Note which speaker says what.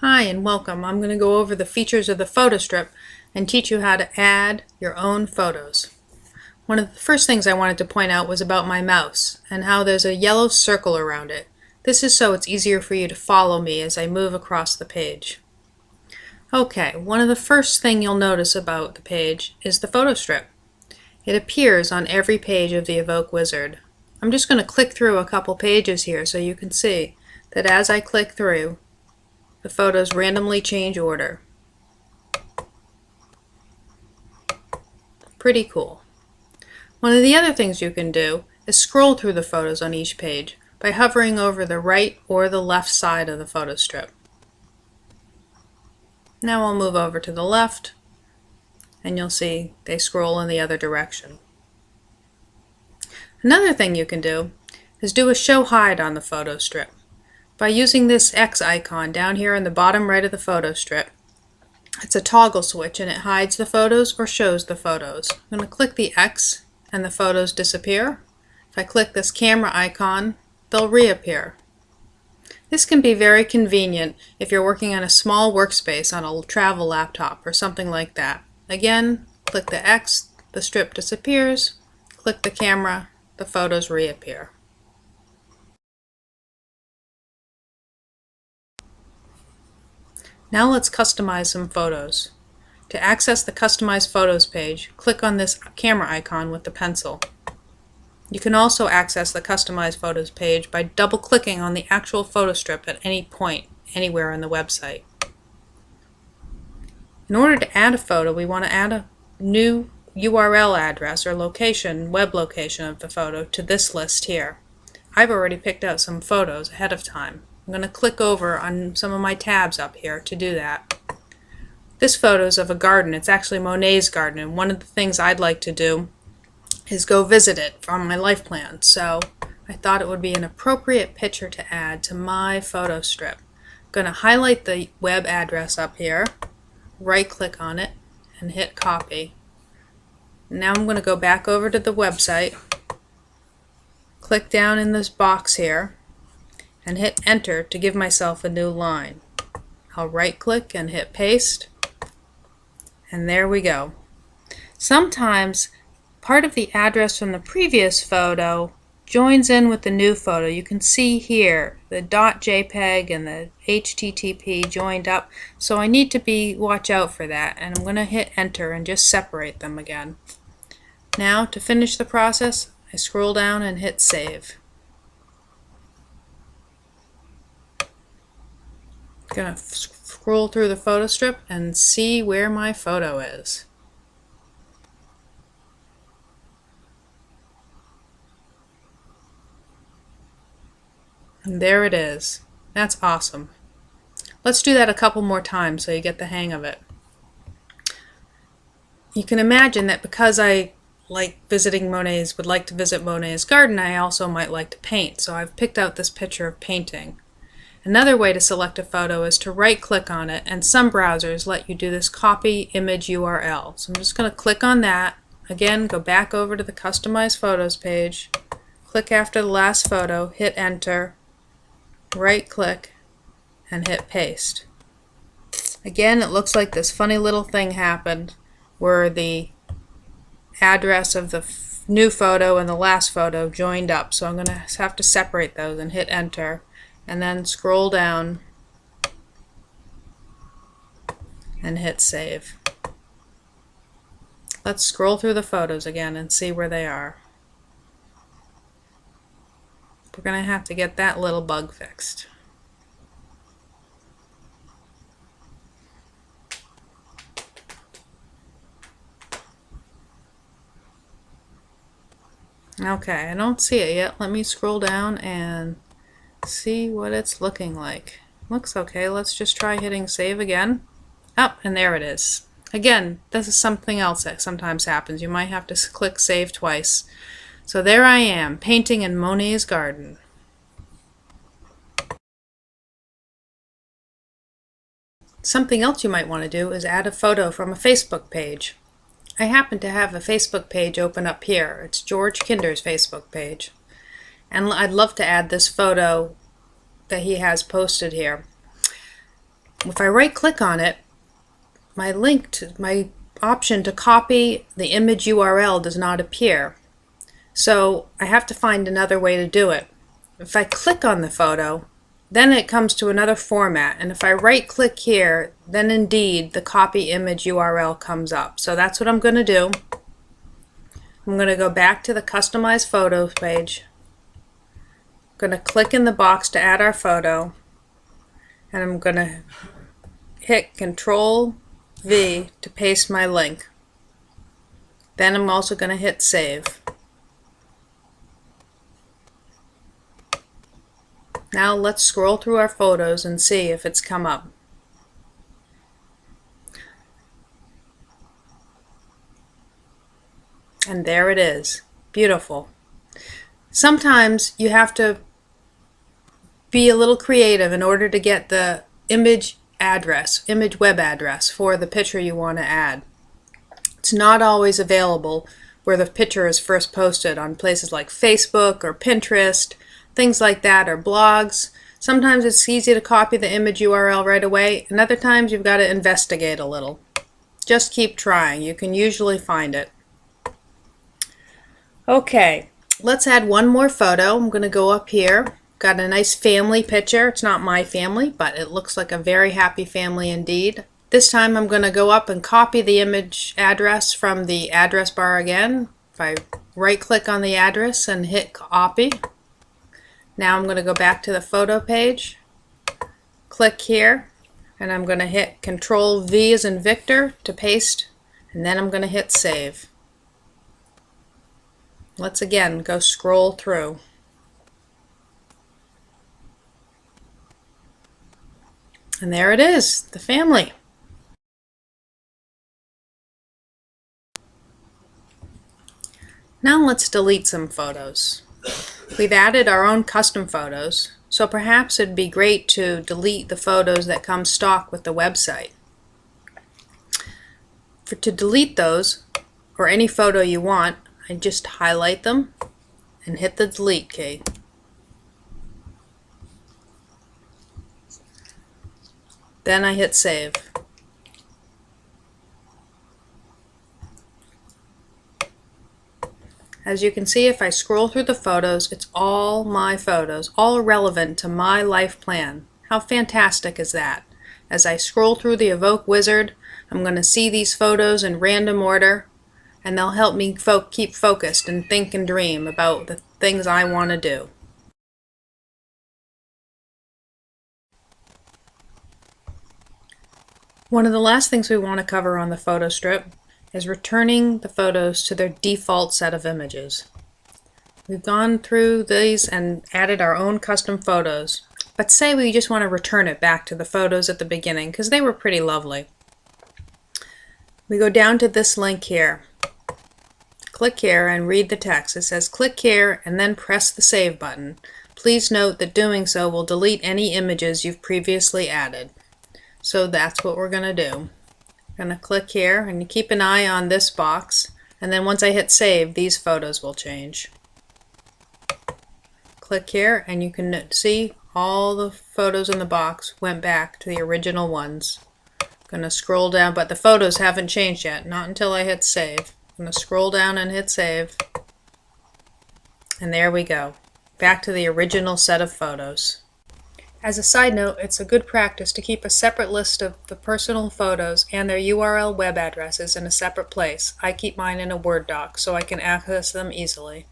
Speaker 1: Hi and welcome. I'm going to go over the features of the photo strip and teach you how to add your own photos. One of the first things I wanted to point out was about my mouse and how there's a yellow circle around it. This is so it's easier for you to follow me as I move across the page. Okay, one of the first thing you'll notice about the page is the photo strip. It appears on every page of the EVOKE wizard. I'm just going to click through a couple pages here so you can see that as I click through, the photos randomly change order. Pretty cool. One of the other things you can do is scroll through the photos on each page by hovering over the right or the left side of the photo strip. Now I'll move over to the left and you'll see they scroll in the other direction. Another thing you can do is do a show hide on the photo strip. By using this X icon down here in the bottom right of the photo strip, it's a toggle switch and it hides the photos or shows the photos. I'm going to click the X and the photos disappear. If I click this camera icon, they'll reappear. This can be very convenient if you're working on a small workspace on a travel laptop or something like that. Again, click the X, the strip disappears, click the camera, the photos reappear. Now let's customize some photos. To access the Customize Photos page, click on this camera icon with the pencil. You can also access the Customize Photos page by double-clicking on the actual photo strip at any point, anywhere on the website. In order to add a photo, we want to add a new URL address or location, web location of the photo to this list here. I've already picked out some photos ahead of time. I'm going to click over on some of my tabs up here to do that. This photo is of a garden. It's actually Monet's garden, and one of the things I'd like to do is go visit it from my life plan. So I thought it would be an appropriate picture to add to my photo strip. I'm going to highlight the web address up here, right click on it, and hit copy. Now I'm going to go back over to the website, click down in this box here, and hit enter to give myself a new line. I'll right click and hit paste, and there we go. Sometimes part of the address from the previous photo joins in with the new photo. You can see here the .jpeg and the HTTP joined up, so I need to watch out for that, and I'm going to hit enter and just separate them again. Now to finish the process, I scroll down and hit save. I'm going to scroll through the photo strip and see where my photo is. And there it is. That's awesome. Let's do that a couple more times so you get the hang of it. You can imagine that because I would like to visit Monet's garden, I also might like to paint. So I've picked out this picture of painting. Another way to select a photo is to right click on it, and some browsers let you do this copy image URL. So I'm just going to click on that. Again, go back over to the Customize Photos page, click after the last photo, hit enter, right click, and hit paste. Again, it looks like this funny little thing happened where the address of the new photo and the last photo joined up. So I'm going to have to separate those and hit enter, and then scroll down and hit save. Let's scroll through the photos again and see where they are. We're going to have to get that little bug fixed. Okay, I don't see it yet. Let me scroll down and see what it's looking like. Looks okay. Let's just try hitting save again. Oh, and there it is. Again, this is something else that sometimes happens. You might have to click save twice. So there I am, painting in Monet's garden. Something else you might want to do is add a photo from a Facebook page. I happen to have a Facebook page open up here. It's George Kinder's Facebook page. And I'd love to add this photo that he has posted here. if I right click on it, my option to copy the image URL does not appear. So I have to find another way to do it. If I click on the photo, then it comes to another format, and if I right click here, then indeed the copy image URL comes up. So that's what I'm going to do. I'm going to go back to the customize photos page. I'm going to click in the box to add our photo, and I'm going to hit Control V to paste my link. Then I'm also going to hit save. Now let's scroll through our photos and see if it's come up. And there it is. Beautiful. Sometimes you have to be a little creative in order to get the image web address for the picture you want to add. It's not always available where the picture is first posted on places like Facebook or Pinterest, things like that, or blogs. Sometimes it's easy to copy the image URL right away, and other times you've got to investigate a little. Just keep trying. You can usually find it. Okay, let's add one more photo. I'm going to go up here. Got a nice family picture. It's not my family, but it looks like a very happy family indeed. This time I'm going to go up and copy the image address from the address bar again. If I right click on the address and hit copy, now I'm going to go back to the photo page, click here, and I'm going to hit Control V as in Victor to paste, and then I'm going to hit save. Let's again go scroll through. And there it is, the family. Now let's delete some photos. We've added our own custom photos, so perhaps it'd be great to delete the photos that come stock with the website. To delete those, or any photo you want, I just highlight them and hit the delete key. Then I hit save. As you can see, if I scroll through the photos, it's all my photos, all relevant to my life plan. How fantastic is that? As I scroll through the Evoke wizard, I'm going to see these photos in random order, and they'll help me keep focused and think and dream about the things I want to do. One of the last things we want to cover on the photo strip is returning the photos to their default set of images. We've gone through these and added our own custom photos, but say we just want to return it back to the photos at the beginning because they were pretty lovely. We go down to this link here. Click here and read the text. It says click here and then press the save button. Please note that doing so will delete any images you've previously added. So that's what we're going to do. I'm going to click here and you keep an eye on this box, and then once I hit save, these photos will change. Click here and you can see all the photos in the box went back to the original ones. I'm going to scroll down, but the photos haven't changed yet, not until I hit save. I'm going to scroll down and hit save, and there we go, back to the original set of photos. As a side note, it's a good practice to keep a separate list of the personal photos and their URL web addresses in a separate place. I keep mine in a Word doc so I can access them easily.